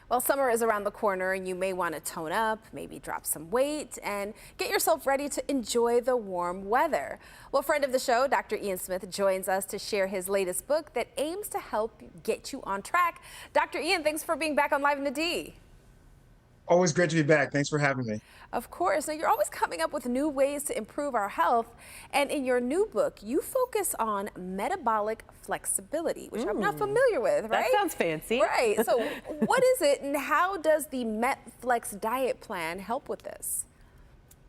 Well, summer is around the corner and you may want to tone up, maybe drop some weight, and get yourself ready to enjoy the warm weather. Well, friend of the show, Dr. Ian Smith, joins us to share his latest book that aims to help get you on track. Dr. Ian, thanks for being back on Live in the D. Always great to be back. Thanks for having me. Of course. Now, you're always coming up with new ways to improve our health. And in your new book, you focus on metabolic flexibility, which I'm not familiar with, right? That sounds fancy. Right. So what is it and how does the MetFlex diet plan help with this?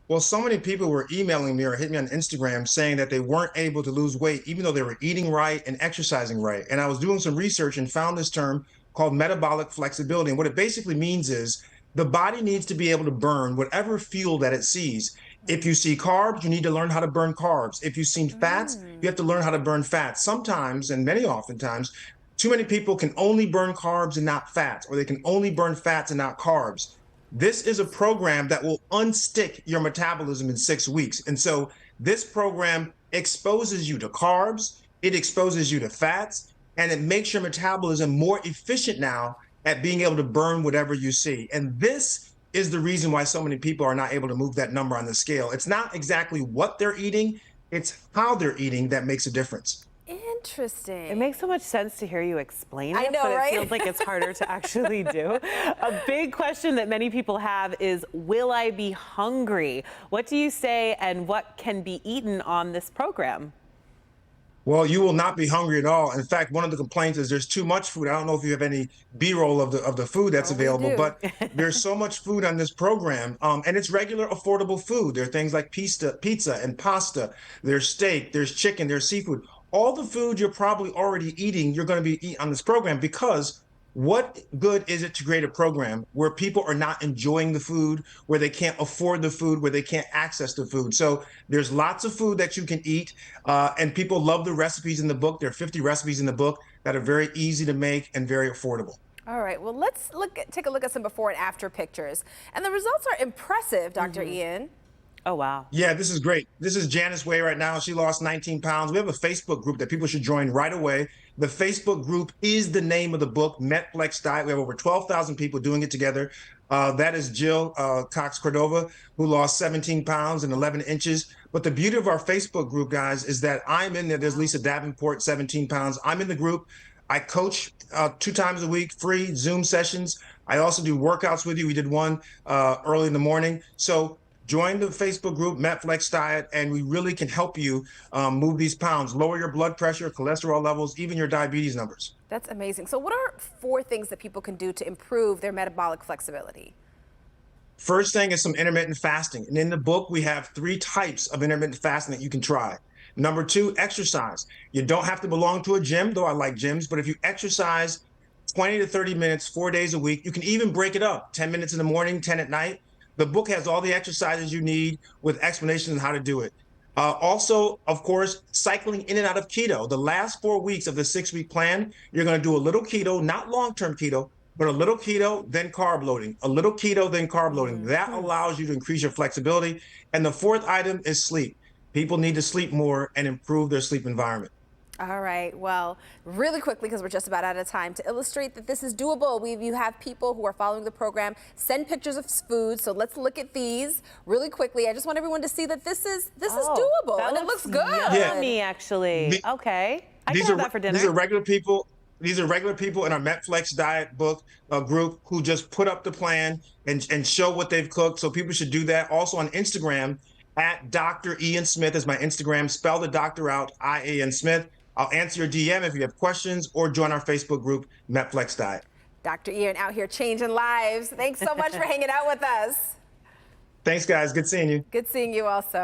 Well, so many people were emailing me or hitting me on Instagram saying that they weren't able to lose weight, even though they were eating right and exercising right. And I was doing some research and found this term called metabolic flexibility. And what it basically means is the body needs to be able to burn whatever fuel that it sees. If you see carbs, you need to learn how to burn carbs. If you've seen fats, you have to learn how to burn fats. Sometimes, and many oftentimes, too many people can only burn carbs and not fats, or they can only burn fats and not carbs. This is a program that will unstick your metabolism in 6 weeks. And so this program exposes you to carbs, it exposes you to fats, and it makes your metabolism more efficient now at being able to burn whatever you see. And this is the reason why so many people are not able to move that number on the scale. It's not exactly what they're eating, it's how they're eating that makes a difference. Interesting. It makes so much sense to hear you explain it, I know, but right? it feels like it's harder to actually do. A big question that many people have is, will I be hungry? What do you say and what can be eaten on this program? Well, you will not be hungry at all. In fact, one of the complaints is there's too much food. I don't know if you have any B-roll of the food that's available, but there's so much food on this program, and it's regular, affordable food. There are things like pizza and pasta. There's steak, there's chicken, there's seafood. All the food you're probably already eating, you're going to be eating on this program, because what good is it to create a program where people are not enjoying the food, where they can't afford the food, where they can't access the food? So there's lots of food that you can eat, and people love the recipes in the book. There are 50 recipes in the book that are very easy to make and very affordable. All right, well, let's take a look at some before and after pictures. And the results are impressive, Dr. Ian. Oh, wow. Yeah, this is great. This is Janice Way right now. She lost 19 pounds. We have a Facebook group that people should join right away. The Facebook group is the name of the book, MetFlex Diet. We have over 12,000 people doing it together. That is Jill Cox Cordova, who lost 17 pounds and 11 inches. But the beauty of our Facebook group, guys, is that I'm in there. There's Lisa Davenport, 17 pounds. I'm in the group. I coach 2 times a week, free Zoom sessions. I also do workouts with you. We did one early in the morning. So join the Facebook group, MetFlex Diet, and we really can help you move these pounds, lower your blood pressure, cholesterol levels, even your diabetes numbers. That's amazing. So what are 4 things that people can do to improve their metabolic flexibility? First thing is some intermittent fasting. And in the book, we have 3 types of intermittent fasting that you can try. Number 2, exercise. You don't have to belong to a gym, though I like gyms, but if you exercise 20 to 30 minutes, 4 days a week, you can even break it up, 10 minutes in the morning, 10 at night. The book has all the exercises you need with explanations on how to do it. Also, of course, cycling in and out of keto. The last 4 weeks of the 6-week plan, you're going to do a little keto, not long-term keto, but a little keto, then carb loading, a little keto, then carb loading. That allows you to increase your flexibility. And the 4th item is sleep. People need to sleep more and improve their sleep environment. All right, well, really quickly, because we're just about out of time, to illustrate that this is doable, you have people who are following the program send pictures of food. So let's look at these really quickly. I just want everyone to see that this is doable and it looks good. Yummy, actually. Okay, I can have that for dinner. These are regular people. These are regular people in our MetFlex Diet book group who just put up the plan and show what they've cooked. So people should do that. Also on Instagram, at Dr. Ian Smith is my Instagram. Spell the doctor out, I-A-N Smith. I'll answer your DM if you have questions, or join our Facebook group, MetFlex Diet. Dr. Ian out here changing lives. Thanks so much for hanging out with us. Thanks, guys. Good seeing you. Good seeing you also.